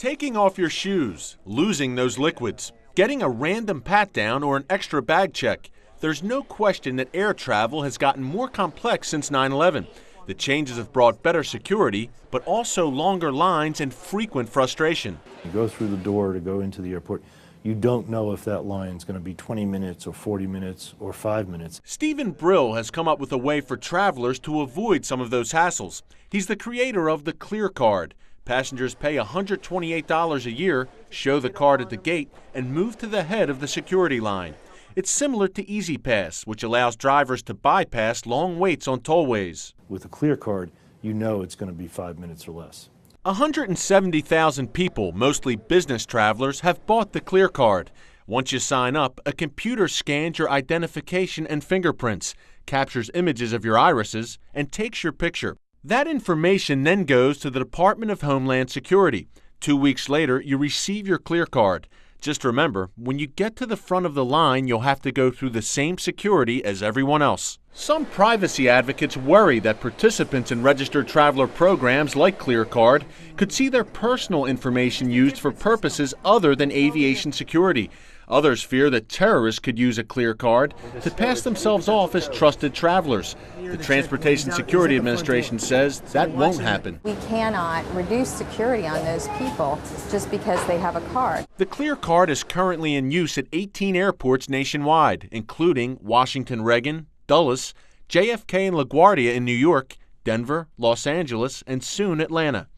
Taking off your shoes, losing those liquids, getting a random pat-down or an extra bag check. There's no question that air travel has gotten more complex since 9/11. The changes have brought better security, but also longer lines and frequent frustration. You go through the door to go into the airport. You don't know if that line's going to be 20 minutes or 40 minutes or 5 minutes. Stephen Brill has come up with a way for travelers to avoid some of those hassles. He's the creator of the Clear Card. Passengers pay $128 a year, show the card at the gate, and move to the head of the security line. It's similar to Easy Pass, which allows drivers to bypass long waits on tollways. With a Clear Card, you know it's going to be 5 minutes or less. 170,000 people, mostly business travelers, have bought the Clear Card. Once you sign up, a computer scans your identification and fingerprints, captures images of your irises, and takes your picture. That information then goes to the Department of Homeland Security. 2 weeks later, you receive your Clear Card. Just remember, when you get to the front of the line, you'll have to go through the same security as everyone else. Some privacy advocates worry that participants in registered traveler programs like Clear Card could see their personal information used for purposes other than aviation security. Others fear that terrorists could use a Clear Card to pass themselves off as trusted travelers. The Transportation Security Administration says that won't happen. We cannot reduce security on those people just because they have a card. The Clear Card is currently in use at 18 airports nationwide, including Washington Reagan, Dulles, JFK and LaGuardia in New York, Denver, Los Angeles, and soon Atlanta.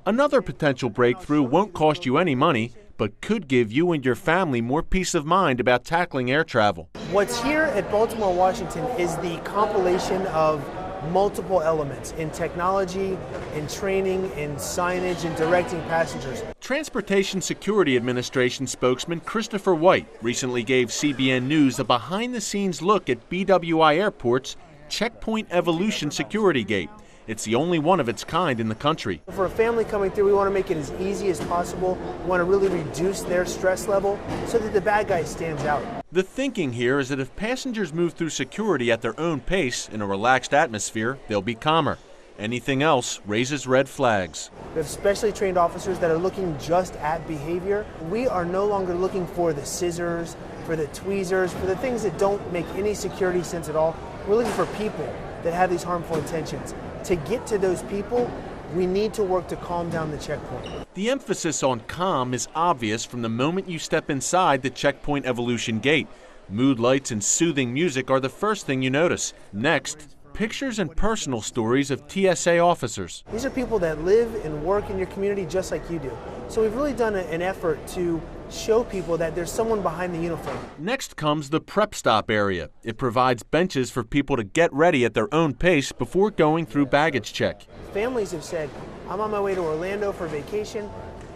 Another potential breakthrough won't cost you any money, but could give you and your family more peace of mind about tackling air travel. What's here at Baltimore, Washington is the compilation of multiple elements in technology, in training, in signage, and directing passengers. Transportation Security Administration spokesman Christopher White recently gave CBN News a behind-the-scenes look at BWI Airport's Checkpoint Evolution Security Gate. It's the only one of its kind in the country. For a family coming through, we want to make it as easy as possible. We want to really reduce their stress level so that the bad guy stands out. The thinking here is that if passengers move through security at their own pace in a relaxed atmosphere, they'll be calmer. Anything else raises red flags. We have specially trained officers that are looking just at behavior. We are no longer looking for the scissors, for the tweezers, for the things that don't make any security sense at all. We're looking for people that have these harmful intentions. To get to those people, we need to work to calm down the checkpoint. The emphasis on calm is obvious from the moment you step inside the Checkpoint Evolution Gate. Mood lights and soothing music are the first thing you notice. Next, pictures and personal stories of TSA officers. These are people that live and work in your community just like you do. So we've really done an effort to show people that there's someone behind the uniform. Next comes the prep stop area. It provides benches for people to get ready at their own pace before going through baggage check. Families have said, I'm on my way to Orlando for vacation.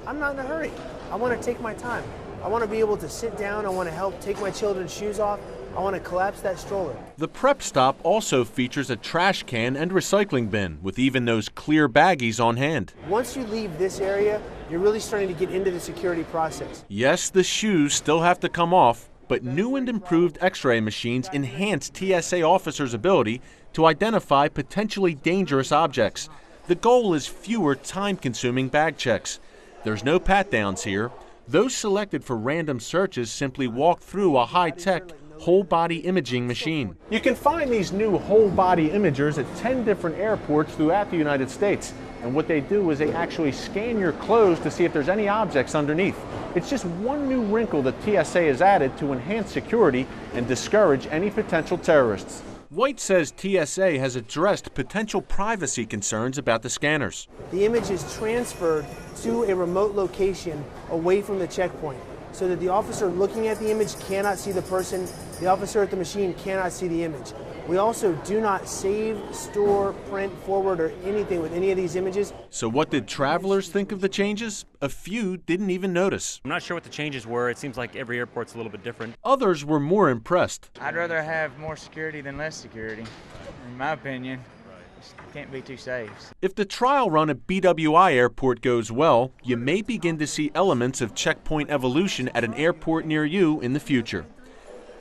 I'm not in a hurry. I want to take my time. I want to be able to sit down. I want to help take my children's shoes off. I want to collapse that stroller. The prep stop also features a trash can and recycling bin with even those clear baggies on hand. Once you leave this area, you're really starting to get into the security process. Yes, the shoes still have to come off, but new and improved X-ray machines enhance TSA officers' ability to identify potentially dangerous objects. The goal is fewer time-consuming bag checks. There's no pat-downs here. Those selected for random searches simply walk through a high-tech whole-body imaging machine. You can find these new whole-body imagers at 10 different airports throughout the United States. And what they do is they actually scan your clothes to see if there's any objects underneath. It's just one new wrinkle that TSA has added to enhance security and discourage any potential terrorists. White says TSA has addressed potential privacy concerns about the scanners. The image is transferred to a remote location away from the checkpoint, so that the officer looking at the image cannot see the person, the officer at the machine cannot see the image. We also do not save, store, print, forward, or anything with any of these images. So what did travelers think of the changes? A few didn't even notice. I'm not sure what the changes were. It seems like every airport's a little bit different. Others were more impressed. I'd rather have more security than less security, in my opinion. Just can't be too safe. If the trial run at BWI Airport goes well, you may begin to see elements of Checkpoint Evolution at an airport near you in the future.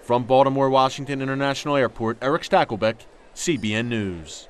From Baltimore Washington International Airport, Eric Stakelbeck, CBN News.